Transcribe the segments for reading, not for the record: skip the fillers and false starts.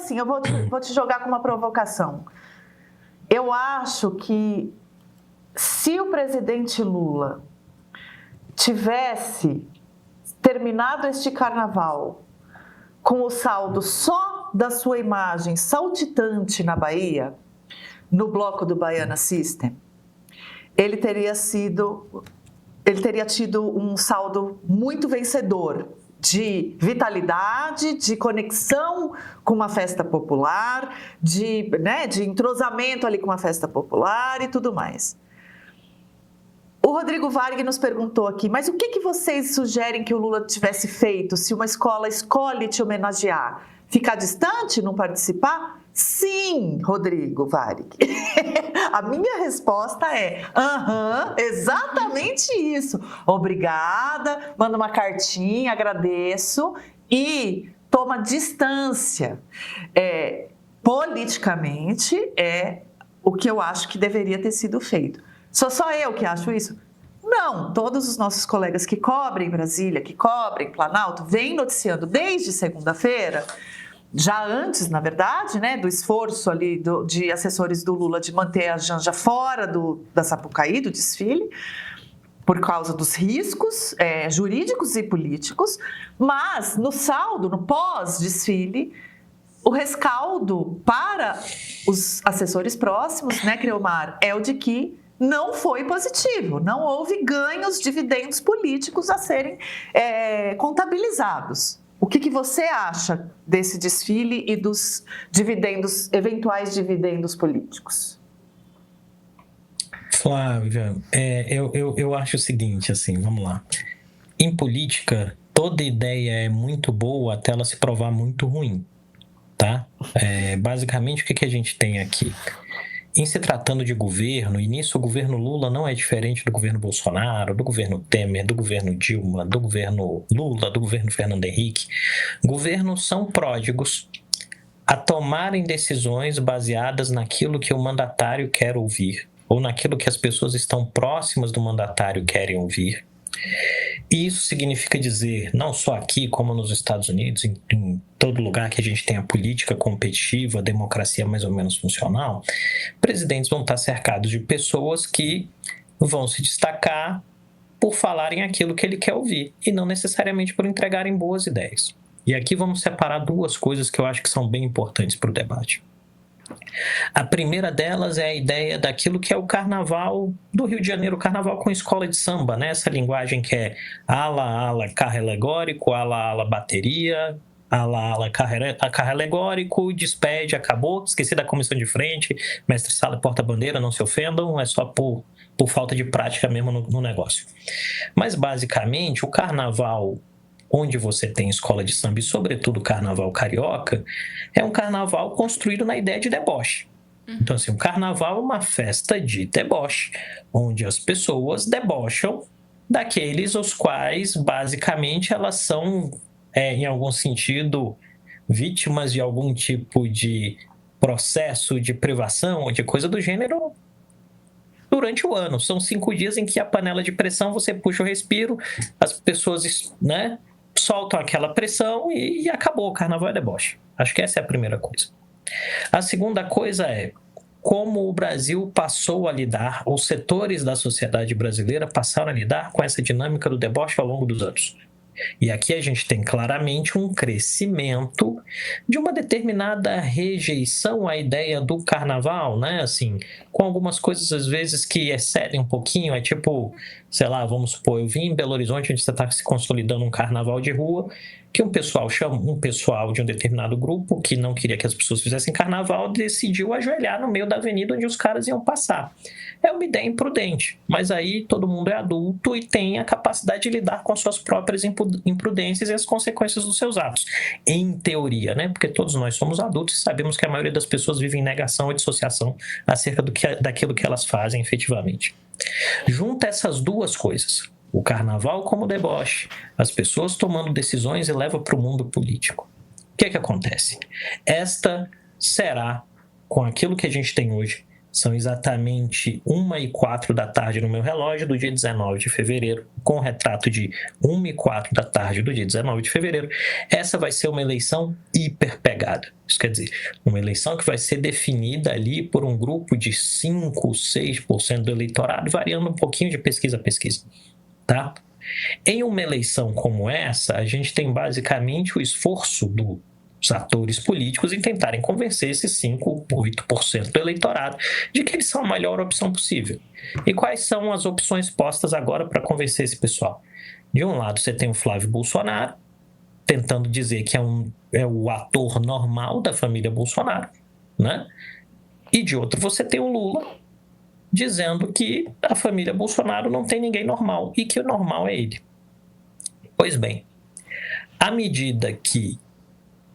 assim, eu vou te jogar com uma provocação. Eu acho que se o presidente Lula tivesse terminado este carnaval com o saldo só da sua imagem saltitante na Bahia, no bloco do Baiana System, ele teria tido um saldo muito vencedor de vitalidade, de conexão com uma festa popular, de entrosamento ali com uma festa popular e tudo mais. O Rodrigo Varg nos perguntou aqui, mas o que vocês sugerem que o Lula tivesse feito se uma escola escolhe te homenagear? Ficar distante, não participar? Sim, Rodrigo Varg. A minha resposta é, exatamente isso. Obrigada, manda uma cartinha, agradeço e toma distância. Politicamente é o que eu acho que deveria ter sido feito. Sou só eu que acho isso? Não, todos os nossos colegas que cobrem Brasília, que cobrem Planalto, vêm noticiando desde segunda-feira, já antes, na verdade, do esforço ali de assessores do Lula de manter a Janja fora da Sapucaí, do desfile, por causa dos riscos jurídicos e políticos, mas no saldo, no pós-desfile, o rescaldo para os assessores próximos, Creomar, é o de que não foi positivo, não houve ganhos, dividendos políticos a serem contabilizados. O que você acha desse desfile e dos eventuais dividendos políticos? Flávia, eu acho o seguinte, assim, vamos lá. Em política, toda ideia é muito boa até ela se provar muito ruim, tá? Basicamente, o que a gente tem aqui? Em se tratando de governo, e nisso o governo Lula não é diferente do governo Bolsonaro, do governo Temer, do governo Dilma, do governo Lula, do governo Fernando Henrique. Governos são pródigos a tomarem decisões baseadas naquilo que o mandatário quer ouvir, ou naquilo que as pessoas estão próximas do mandatário querem ouvir. E isso significa dizer, não só aqui como nos Estados Unidos, em todo lugar que a gente tem a política competitiva, a democracia mais ou menos funcional, presidentes vão estar cercados de pessoas que vão se destacar por falarem aquilo que ele quer ouvir e não necessariamente por entregarem boas ideias. E aqui vamos separar duas coisas que eu acho que são bem importantes para o debate. A primeira delas é a ideia daquilo que é o carnaval do Rio de Janeiro, o carnaval com escola de samba, né? Essa linguagem que é ala, carro alegórico, ala, bateria, ala, carro alegórico, despede, acabou, esqueci da comissão de frente, mestre-sala e porta-bandeira, não se ofendam, é só por falta de prática mesmo no negócio. Mas basicamente o carnaval onde você tem escola de samba e, sobretudo, o carnaval carioca, é um carnaval construído na ideia de deboche. Então, assim, o carnaval é uma festa de deboche, onde as pessoas debocham daqueles os quais, basicamente, elas são, em algum sentido, vítimas de algum tipo de processo de privação ou de coisa do gênero durante o ano. São 5 dias em que a panela de pressão, você puxa o respiro, as pessoas, soltam aquela pressão e acabou, o carnaval é deboche. Acho que essa é a primeira coisa. A segunda coisa é como o Brasil passou a lidar, os setores da sociedade brasileira passaram a lidar com essa dinâmica do deboche ao longo dos anos. E aqui a gente tem claramente um crescimento de uma determinada rejeição à ideia do carnaval, assim, com algumas coisas às vezes que excedem um pouquinho, tipo, sei lá, vamos supor, eu vim em Belo Horizonte onde você está se consolidando um carnaval de rua, que um pessoal de um determinado grupo que não queria que as pessoas fizessem carnaval decidiu ajoelhar no meio da avenida onde os caras iam passar. É uma ideia imprudente, mas aí todo mundo é adulto e tem a capacidade de lidar com as suas próprias imprudências e as consequências dos seus atos. Em teoria, porque todos nós somos adultos e sabemos que a maioria das pessoas vive em negação ou dissociação acerca daquilo que elas fazem efetivamente. Junta essas duas coisas, o carnaval como deboche, as pessoas tomando decisões e leva para o mundo político. O que acontece? Esta será, com aquilo que a gente tem hoje, São exatamente 1h04 da tarde no meu relógio do dia 19 de fevereiro, com o retrato de 1h04 da tarde do dia 19 de fevereiro. Essa vai ser uma eleição hiper pegada. Isso quer dizer, uma eleição que vai ser definida ali por um grupo de 5, 6% do eleitorado, variando um pouquinho de pesquisa a pesquisa, tá? Em uma eleição como essa, a gente tem basicamente o esforço dos atores políticos em tentarem convencer esses 5, 8% do eleitorado de que eles são a melhor opção possível. E quais são as opções postas agora para convencer esse pessoal? De um lado, você tem o Flávio Bolsonaro, tentando dizer que é o ator normal da família Bolsonaro, né? E de outro, você tem o Lula, dizendo que a família Bolsonaro não tem ninguém normal e que o normal é ele. Pois bem, à medida que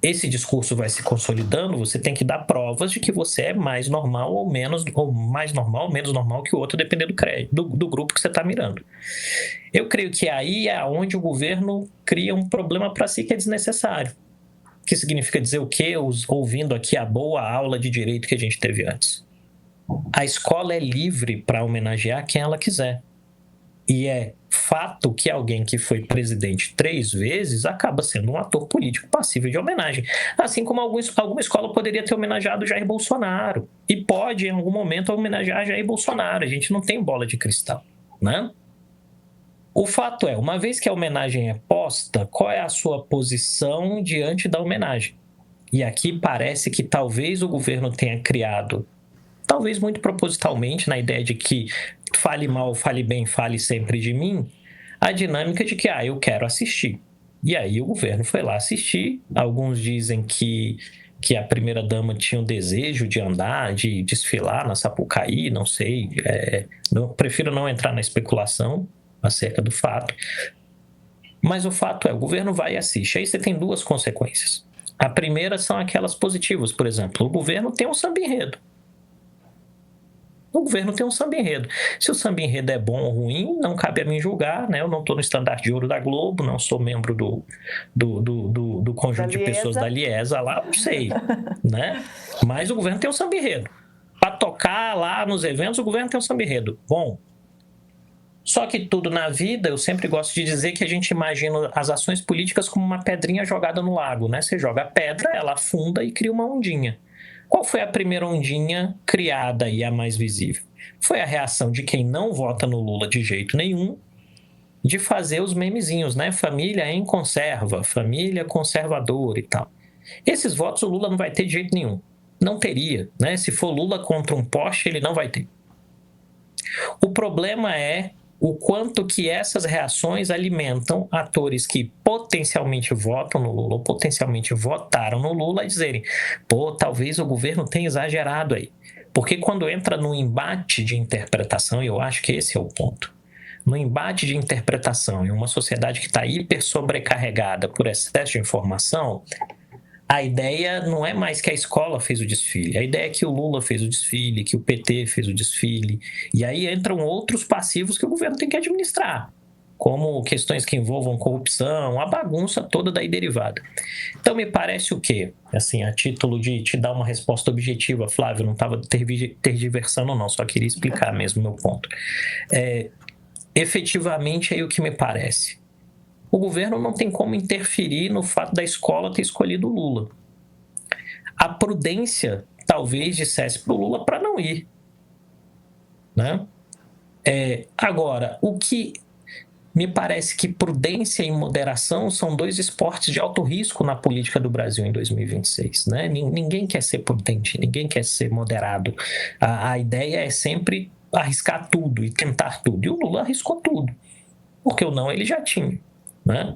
esse discurso vai se consolidando, você tem que dar provas de que você é mais normal ou menos normal que o outro, dependendo do grupo que você está mirando. Eu creio que aí é onde o governo cria um problema para si que é desnecessário. Que significa dizer o quê? Ouvindo aqui a boa aula de direito que a gente teve antes. A escola é livre para homenagear quem ela quiser. E é fato que alguém que foi presidente 3 vezes acaba sendo um ator político passível de homenagem. Assim como alguma escola poderia ter homenageado Jair Bolsonaro. E pode, em algum momento, homenagear Jair Bolsonaro. A gente não tem bola de cristal, né? O fato é, uma vez que a homenagem é posta, qual é a sua posição diante da homenagem? E aqui parece que talvez o governo tenha criado, talvez muito propositalmente, na ideia de que fale mal, fale bem, fale sempre de mim, a dinâmica de que, eu quero assistir. E aí o governo foi lá assistir. Alguns dizem que a primeira-dama tinha o desejo de andar, de desfilar na Sapucaí, não sei. Prefiro não entrar na especulação acerca do fato. Mas o fato é, o governo vai e assiste. Aí você tem 2 consequências. A primeira são aquelas positivas. Por exemplo, o governo tem um samba-enredo. O governo tem um samba-enredo. Se o samba-enredo é bom ou ruim, não cabe a mim julgar, né? Eu não estou no estandarte de ouro da Globo, não sou membro do conjunto de pessoas da Liesa lá, não sei, né? Mas o governo tem um samba-enredo. Para tocar lá nos eventos, o governo tem um samba-enredo. Bom, só que tudo na vida, eu sempre gosto de dizer que a gente imagina as ações políticas como uma pedrinha jogada no lago, né? Você joga a pedra, ela afunda e cria uma ondinha. Qual foi a primeira ondinha criada e a mais visível? Foi a reação de quem não vota no Lula de jeito nenhum, de fazer os memezinhos, né? Família em conserva, família conservadora e tal. Esses votos o Lula não vai ter de jeito nenhum. Não teria, né? Se for Lula contra um poste, ele não vai ter. O problema é o quanto que essas reações alimentam atores que potencialmente votam no Lula ou potencialmente votaram no Lula a dizerem, talvez o governo tenha exagerado aí. Porque quando entra no embate de interpretação, e eu acho que esse é o ponto, no embate de interpretação em uma sociedade que está hiper sobrecarregada por excesso de informação, a ideia não é mais que a escola fez o desfile, a ideia é que o Lula fez o desfile, que o PT fez o desfile, e aí entram outros passivos que o governo tem que administrar, como questões que envolvam corrupção, a bagunça toda daí derivada. Então me parece o quê? Assim, a título de te dar uma resposta objetiva, Flávio, não estava tergiversando não, só queria explicar mesmo o meu ponto. Efetivamente é o que me parece. O governo não tem como interferir no fato da escola ter escolhido o Lula. A prudência talvez dissesse para o Lula para não ir, né? Agora, o que me parece que prudência e moderação são 2 esportes de alto risco na política do Brasil em 2026, né? Ninguém quer ser prudente, ninguém quer ser moderado. A ideia é sempre arriscar tudo e tentar tudo. E o Lula arriscou tudo, porque o não ele já tinha, né?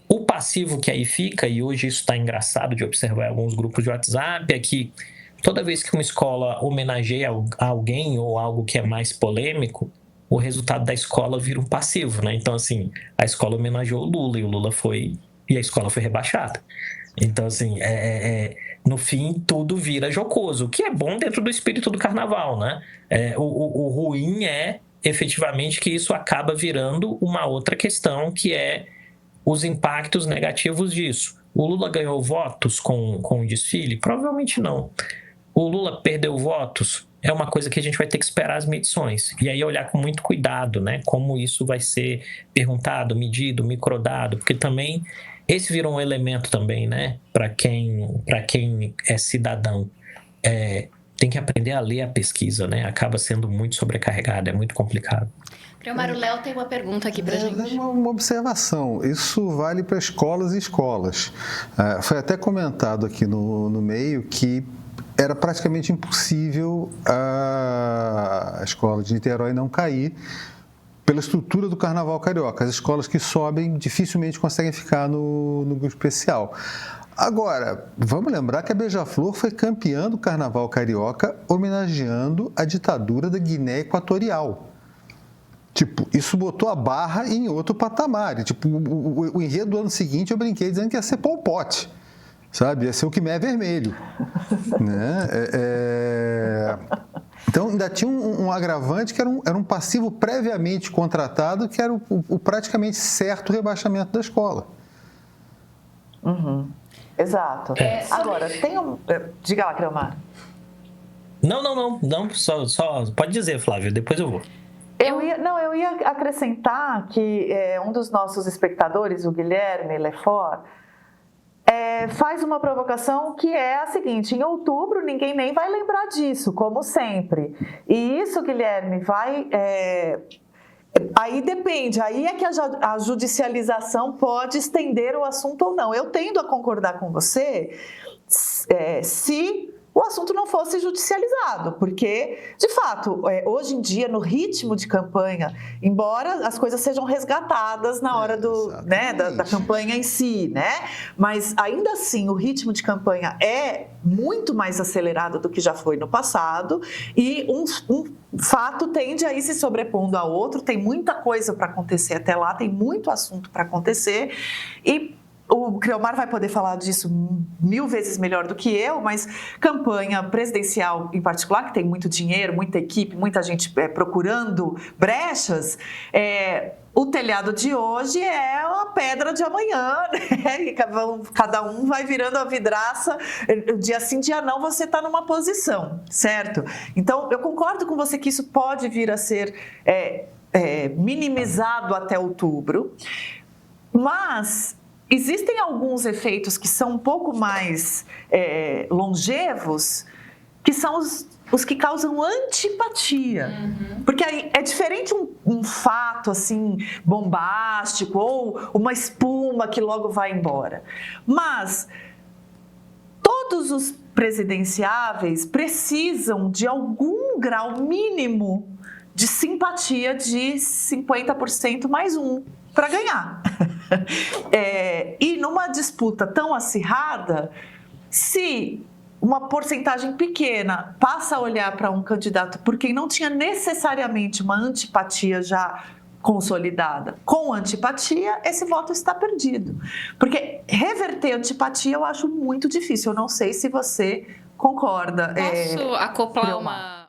O passivo que aí fica, e hoje isso está engraçado de observar em alguns grupos de WhatsApp, é que toda vez que uma escola homenageia alguém ou algo que é mais polêmico, o resultado da escola vira um passivo, né? Então, assim, a escola homenageou o Lula e o Lula foi... e a escola foi rebaixada. Então, assim, no fim, tudo vira jocoso, o que é bom dentro do espírito do carnaval, né? O ruim é, efetivamente, que isso acaba virando uma outra questão, que é os impactos negativos disso. O Lula ganhou votos com o desfile? Provavelmente não. O Lula perdeu votos? É uma coisa que a gente vai ter que esperar as medições. E aí olhar com muito cuidado, né? Como isso vai ser perguntado, medido, microdado, porque também esse virou um elemento também, né? Para quem é cidadão. Tem que aprender a ler a pesquisa, né? Acaba sendo muito sobrecarregado, é muito complicado. Creomar, o Léo tem uma pergunta aqui pra gente. Uma observação, isso vale para escolas e escolas. Foi até comentado aqui no meio que era praticamente impossível a escola de Niterói não cair pela estrutura do Carnaval Carioca. As escolas que sobem dificilmente conseguem ficar no grupo especial. Agora, vamos lembrar que a Beija-Flor foi campeã do Carnaval Carioca homenageando a ditadura da Guiné Equatorial. Tipo, isso botou a barra em outro patamar. Tipo, o enredo do ano seguinte eu brinquei dizendo que ia ser Pol Pot, sabe? Ia ser o Quimé vermelho. Né? Então, ainda tinha um agravante que era um passivo previamente contratado, que era o praticamente certo rebaixamento da escola. Uhum. Exato. Agora, tem um... Diga lá, Creomar. Não, só pode dizer, Flávia, depois eu vou. Eu ia acrescentar que um dos nossos espectadores, o Guilherme Lefort, faz uma provocação que é a seguinte: em outubro ninguém nem vai lembrar disso, como sempre. E isso, Guilherme, vai... Aí depende, aí é que a judicialização pode estender o assunto ou não. Eu tendo a concordar com você se o assunto não fosse judicializado, porque, de fato, hoje em dia, no ritmo de campanha, embora as coisas sejam resgatadas na hora da campanha em si, né? Mas, ainda assim, o ritmo de campanha é muito mais acelerado do que já foi no passado, e um fato tende a ir se sobrepondo a outro, tem muita coisa para acontecer até lá, tem muito assunto para acontecer, e o Creomar vai poder falar disso 1000 vezes melhor do que eu, mas campanha presidencial em particular, que tem muito dinheiro, muita equipe, muita gente procurando brechas, o telhado de hoje é a pedra de amanhã, né? E cada um vai virando a vidraça, dia sim, dia não, você está numa posição, certo? Então, eu concordo com você que isso pode vir a ser minimizado até outubro, mas existem alguns efeitos que são um pouco mais longevos, que são os que causam antipatia. Uhum. Porque aí é diferente um fato assim bombástico ou uma espuma que logo vai embora. Mas todos os presidenciáveis precisam de algum grau mínimo de simpatia de 50% mais um para ganhar. E numa disputa tão acirrada, se uma porcentagem pequena passa a olhar para um candidato por quem não tinha necessariamente uma antipatia já consolidada, com antipatia, esse voto está perdido. Porque reverter antipatia eu acho muito difícil. Eu não sei se você concorda. Posso acoplar uma...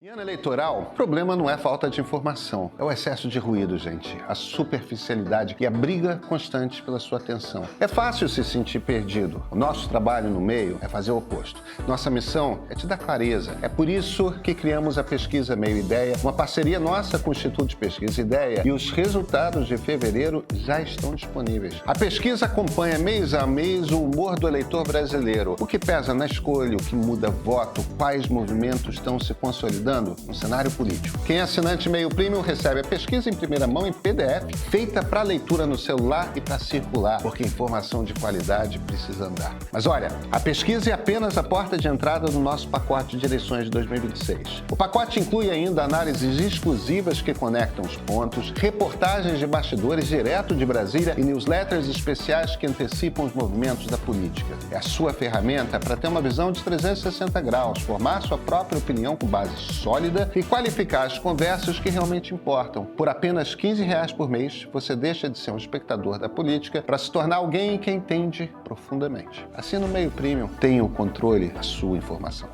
Em ano eleitoral, o problema não é falta de informação, é o excesso de ruído, gente, a superficialidade e a briga constante pela sua atenção. É fácil se sentir perdido. O nosso trabalho no meio é fazer o oposto. Nossa missão é te dar clareza. É por isso que criamos a Pesquisa Meio Ideia, uma parceria nossa com o Instituto de Pesquisa Ideia, e os resultados de fevereiro já estão disponíveis. A pesquisa acompanha mês a mês o humor do eleitor brasileiro, o que pesa na escolha, o que muda voto, quais movimentos estão se consolidando no cenário político. Quem é assinante Meio Premium recebe a pesquisa em primeira mão em PDF, feita para leitura no celular e para circular, porque informação de qualidade precisa andar. Mas olha, a pesquisa é apenas a porta de entrada do nosso pacote de eleições de 2026. O pacote inclui ainda análises exclusivas que conectam os pontos, reportagens de bastidores direto de Brasília e newsletters especiais que antecipam os movimentos da política. É a sua ferramenta para ter uma visão de 360 graus, formar sua própria opinião com base sólida e qualificar as conversas que realmente importam. Por apenas R$15 por mês, você deixa de ser um espectador da política para se tornar alguém que entende profundamente. Assina o Meio Premium, tenha o controle da sua informação.